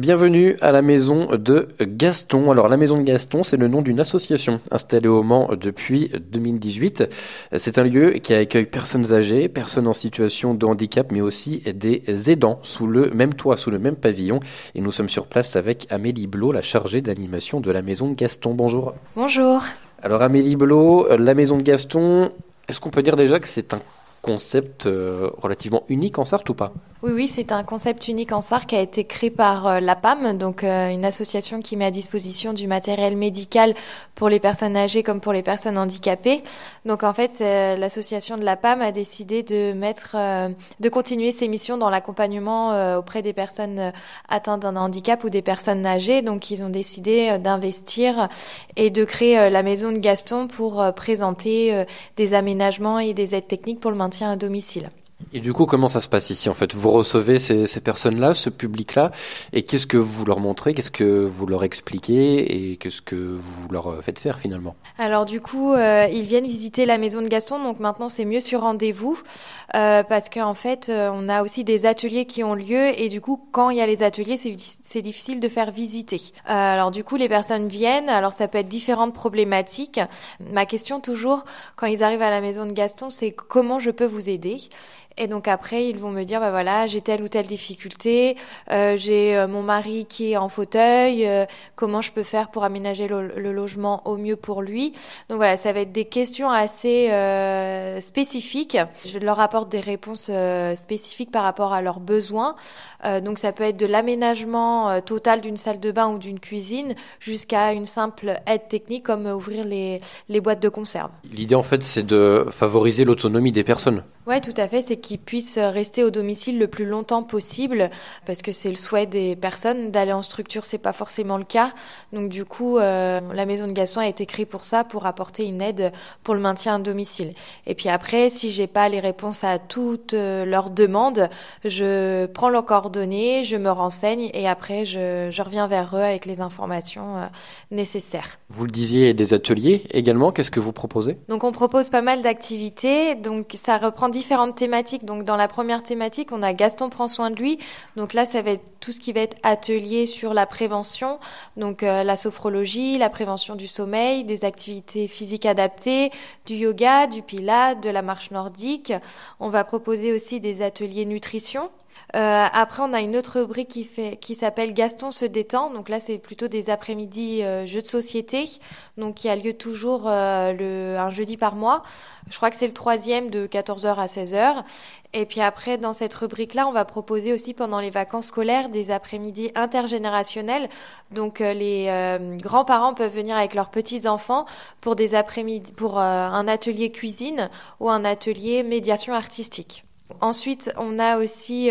Bienvenue à la maison de Gaston. Alors la maison de Gaston, c'est le nom d'une association installée au Mans depuis 2018. C'est un lieu qui accueille personnes âgées, personnes en situation de handicap, mais aussi des aidants sous le même toit, sous le même pavillon. Et nous sommes sur place avec Amélie Blot, la chargée d'animation de la maison de Gaston. Bonjour. Bonjour. Alors Amélie Blot, la maison de Gaston, est-ce qu'on peut dire déjà que c'est un concept relativement unique en Sarthe ou pas? Oui, c'est un concept unique en Sarthe qui a été créé par l'APAM, donc une association qui met à disposition du matériel médical pour les personnes âgées comme pour les personnes handicapées. Donc en fait, l'association de l'APAM a décidé de continuer ses missions dans l'accompagnement auprès des personnes atteintes d'un handicap ou des personnes âgées. Donc ils ont décidé d'investir et de créer la maison de Gaston pour présenter des aménagements et des aides techniques pour le maintien à domicile. Et du coup, comment ça se passe ici en fait? Vous recevez ces personnes-là, ce public-là, et qu'est-ce que vous leur montrez, qu'est-ce que vous leur expliquez et qu'est-ce que vous leur faites faire finalement? Alors du coup, ils viennent visiter la maison de Gaston, donc maintenant c'est mieux sur rendez-vous parce qu'en fait, on a aussi des ateliers qui ont lieu et du coup, quand il y a les ateliers, c'est difficile de faire visiter. Alors du coup, les personnes viennent, alors ça peut être différentes problématiques. Ma question toujours, quand ils arrivent à la maison de Gaston, c'est comment je peux vous aider? Et donc après, ils vont me dire, bah voilà, j'ai telle ou telle difficulté, j'ai mon mari qui est en fauteuil, comment je peux faire pour aménager le logement au mieux pour lui. Donc voilà, ça va être des questions assez spécifiques. Je leur apporte des réponses spécifiques par rapport à leurs besoins. Donc ça peut être de l'aménagement total d'une salle de bain ou d'une cuisine jusqu'à une simple aide technique comme ouvrir les boîtes de conserve. L'idée en fait, c'est de favoriser l'autonomie des personnes. Ouais, tout à fait, c'est qu'ils puissent rester au domicile le plus longtemps possible parce que c'est le souhait des personnes d'aller en structure, c'est pas forcément le cas. Donc du coup, la maison de Gaston a été créée pour ça, pour apporter une aide pour le maintien à domicile. Et puis après, si j'ai pas les réponses à toutes leurs demandes, je prends leurs coordonnées, je me renseigne et après je reviens vers eux avec les informations nécessaires. Vous le disiez, des ateliers également, qu'est-ce que vous proposez? Donc on propose pas mal d'activités, donc ça reprend différentes thématiques. Donc dans la première thématique, on a Gaston prend soin de lui. Donc là, ça va être tout ce qui va être atelier sur la prévention, donc la sophrologie, la prévention du sommeil, des activités physiques adaptées, du yoga, du pilates, de la marche nordique. On va proposer aussi des ateliers nutrition. Après, on a une autre rubrique qui s'appelle Gaston se détend. Donc là, c'est plutôt des après-midi jeux de société. Donc, qui a lieu toujours un jeudi par mois. Je crois que c'est le 3e de 14h à 16h. Et puis après, dans cette rubrique-là, on va proposer aussi pendant les vacances scolaires des après-midi intergénérationnels. Donc, les grands-parents peuvent venir avec leurs petits-enfants pour des après-midi, pour un atelier cuisine ou un atelier médiation artistique. Ensuite, on a aussi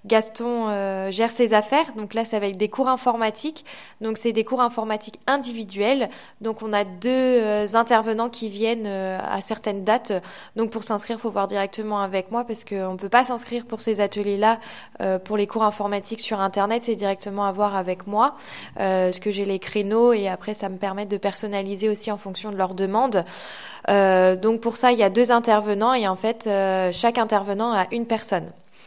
Gaston gère ses affaires. Donc là, ça va être des cours informatiques. Donc c'est des cours informatiques individuels. Donc on a deux intervenants qui viennent à certaines dates. Donc pour s'inscrire, il faut voir directement avec moi parce qu'on ne peut pas s'inscrire pour ces ateliers-là pour les cours informatiques sur Internet. C'est directement à voir avec moi parce que j'ai les créneaux et après, ça me permet de personnaliser aussi en fonction de leurs demandes. Donc pour ça, il y a 2 intervenants et en fait, chaque intervenant a une personne.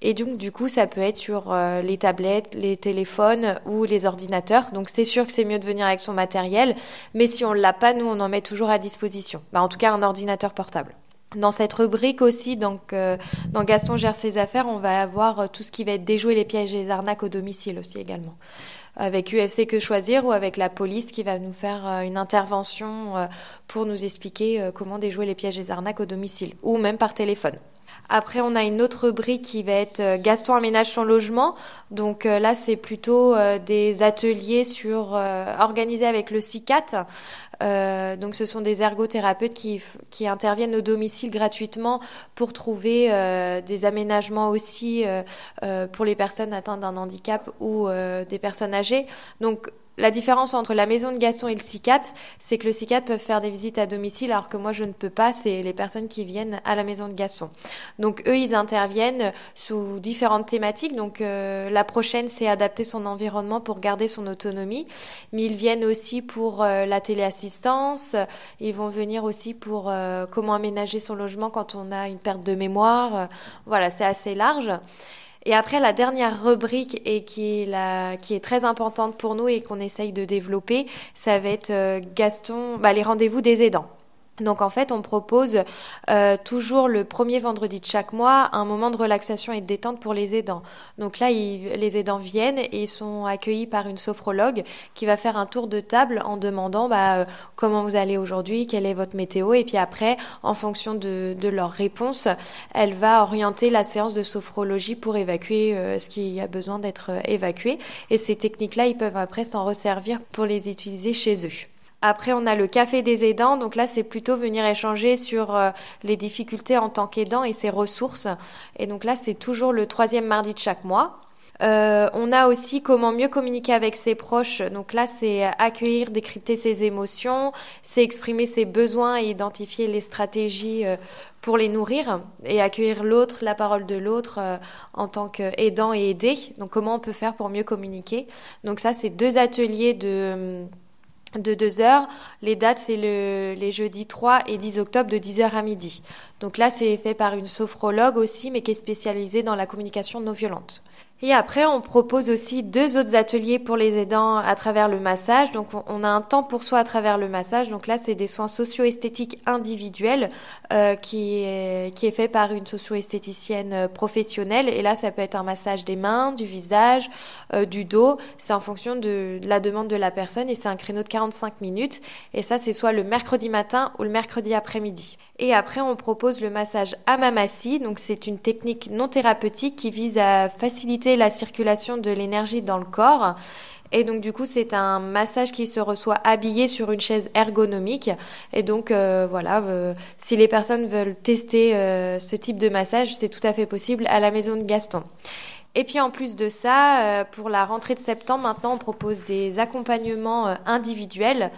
Et donc du coup, ça peut être sur les tablettes, les téléphones ou les ordinateurs. Donc c'est sûr que c'est mieux de venir avec son matériel, mais si on l'a pas, nous on en met toujours à disposition. En tout cas, un ordinateur portable. Dans cette rubrique aussi, donc dans Gaston gère ses affaires, on va avoir tout ce qui va être déjouer les pièges et les arnaques au domicile aussi également. Avec UFC Que Choisir ou avec la police qui va nous faire une intervention pour nous expliquer comment déjouer les pièges et les arnaques au domicile ou même par téléphone. Après, on a une autre rubrique qui va être Gaston aménage son logement. Donc là, c'est plutôt des ateliers organisés avec le CICAT. Donc ce sont des ergothérapeutes qui interviennent au domicile gratuitement pour trouver des aménagements aussi pour les personnes atteintes d'un handicap ou des personnes âgées. Donc la différence entre la maison de Gaston et le CICAT, c'est que le CICAT peut faire des visites à domicile alors que moi je ne peux pas, c'est les personnes qui viennent à la maison de Gaston. Donc eux, ils interviennent sous différentes thématiques. Donc la prochaine, c'est adapter son environnement pour garder son autonomie. Mais ils viennent aussi pour la téléassistance, ils vont venir aussi pour comment aménager son logement quand on a une perte de mémoire. Voilà, c'est assez large. Et après, la dernière rubrique et qui est très importante pour nous et qu'on essaye de développer, ça va être les rendez-vous des aidants. Donc en fait, on propose toujours le premier vendredi de chaque mois un moment de relaxation et de détente pour les aidants. Donc là, les aidants viennent et ils sont accueillis par une sophrologue qui va faire un tour de table en demandant comment vous allez aujourd'hui, quelle est votre météo, et puis après, en fonction de leurs réponses, elle va orienter la séance de sophrologie pour évacuer ce qui a besoin d'être évacué. Et ces techniques-là, ils peuvent après s'en resservir pour les utiliser chez eux. Après, on a le café des aidants. Donc là, c'est plutôt venir échanger sur les difficultés en tant qu'aidant et ses ressources. Et donc là, c'est toujours le 3e mardi de chaque mois. On a aussi comment mieux communiquer avec ses proches. Donc là, c'est accueillir, décrypter ses émotions, c'est exprimer ses besoins et identifier les stratégies pour les nourrir et accueillir l'autre, la parole de l'autre en tant qu'aidant et aidé. Donc comment on peut faire pour mieux communiquer. Donc ça, c'est 2 ateliers de 2 heures. Les dates, c'est les jeudis 3 et 10 octobre de 10h à midi. Donc là, c'est fait par une sophrologue aussi, mais qui est spécialisée dans la communication non violente. Et après, on propose aussi 2 autres ateliers pour les aidants à travers le massage. Donc, on a un temps pour soi à travers le massage. Donc là, c'est des soins socio-esthétiques individuels qui est fait par une socio-esthéticienne professionnelle. Et là, ça peut être un massage des mains, du visage, du dos. C'est en fonction de la demande de la personne et c'est un créneau de 45 minutes. Et ça, c'est soit le mercredi matin ou le mercredi après-midi. Et après, on propose le massage Amamassi. Donc, c'est une technique non thérapeutique qui vise à faciliter la circulation de l'énergie dans le corps. Et donc, du coup, c'est un massage qui se reçoit habillé sur une chaise ergonomique. Et donc, si les personnes veulent tester ce type de massage, c'est tout à fait possible à la Maison de Gaston. Et puis en plus de ça, pour la rentrée de septembre, maintenant, on propose des accompagnements individuels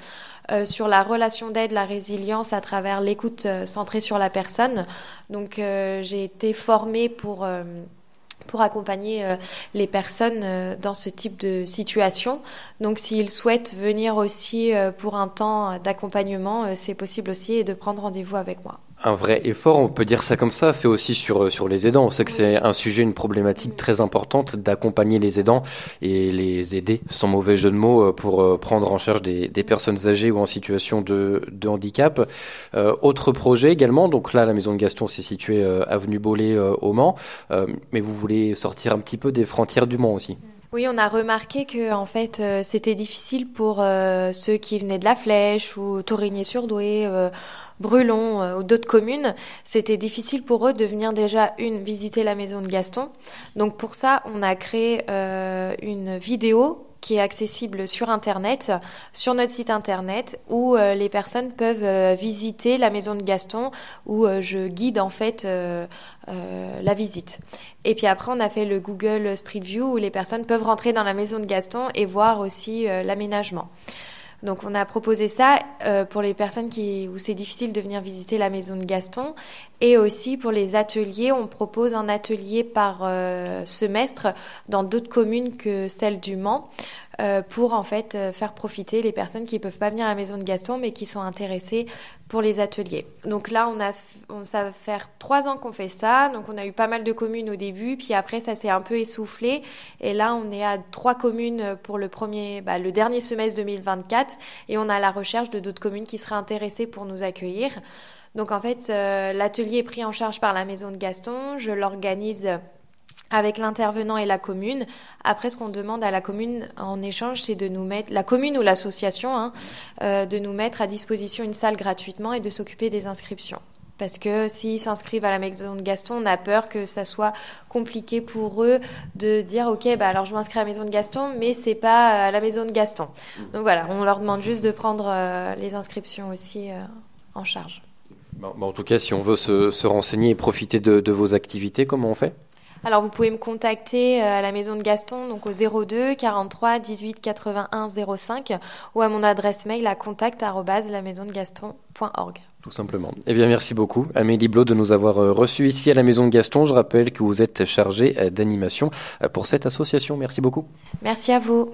sur la relation d'aide, la résilience à travers l'écoute centrée sur la personne. Donc, j'ai été formée pour accompagner les personnes dans ce type de situation. Donc, s'ils souhaitent venir aussi pour un temps d'accompagnement, c'est possible aussi et de prendre rendez-vous avec moi. Un vrai effort, on peut dire ça comme ça, fait aussi sur les aidants. On sait que c'est un sujet, une problématique très importante d'accompagner les aidants et les aider, sans mauvais jeu de mots, pour prendre en charge des personnes âgées ou en situation de handicap. Autre projet également, donc là, la Maison de Gaston, c'est situé avenue Bollé au Mans, mais vous voulez sortir un petit peu des frontières du Mans aussi. Oui, on a remarqué que en fait, c'était difficile pour ceux qui venaient de La Flèche ou Torigné-sur-Douai, Brulon ou d'autres communes. C'était difficile pour eux de venir déjà visiter la Maison de Gaston. Donc pour ça, on a créé une vidéo qui est accessible sur Internet, sur notre site Internet, où les personnes peuvent visiter la Maison de Gaston, où je guide en fait la visite. Et puis après, on a fait le Google Street View, où les personnes peuvent rentrer dans la Maison de Gaston et voir aussi l'aménagement. Donc on a proposé ça pour les personnes où c'est difficile de venir visiter la Maison de Gaston, et aussi pour les ateliers, on propose un atelier par semestre dans d'autres communes que celle du Mans pour en fait faire profiter les personnes qui peuvent pas venir à la Maison de Gaston mais qui sont intéressées pour les ateliers. Donc là, ça va faire 3 ans qu'on fait ça. Donc on a eu pas mal de communes au début, puis après ça s'est un peu essoufflé. Et là, on est à 3 communes pour le dernier semestre 2024, et on a la recherche de d'autres communes qui seraient intéressées pour nous accueillir. Donc en fait, l'atelier est pris en charge par la Maison de Gaston. Je l'organise avec l'intervenant et la commune. Après, ce qu'on demande à la commune en échange, c'est de nous mettre, la commune ou l'association, de nous mettre à disposition une salle gratuitement et de s'occuper des inscriptions. Parce que s'ils s'inscrivent à la Maison de Gaston, on a peur que ça soit compliqué pour eux de dire ok, alors je m'inscris à la Maison de Gaston, mais c'est pas à la Maison de Gaston. Donc voilà, on leur demande juste de prendre les inscriptions aussi en charge. En tout cas, si on veut se renseigner et profiter de vos activités, comment on fait ? Alors, vous pouvez me contacter à la Maison de Gaston, donc au 02 43 18 81 05, ou à mon adresse mail à contact@lamaisondegaston.org. Tout simplement. Eh bien, merci beaucoup, Amélie Blot, de nous avoir reçus ici à la Maison de Gaston. Je rappelle que vous êtes chargée d'animation pour cette association. Merci beaucoup. Merci à vous.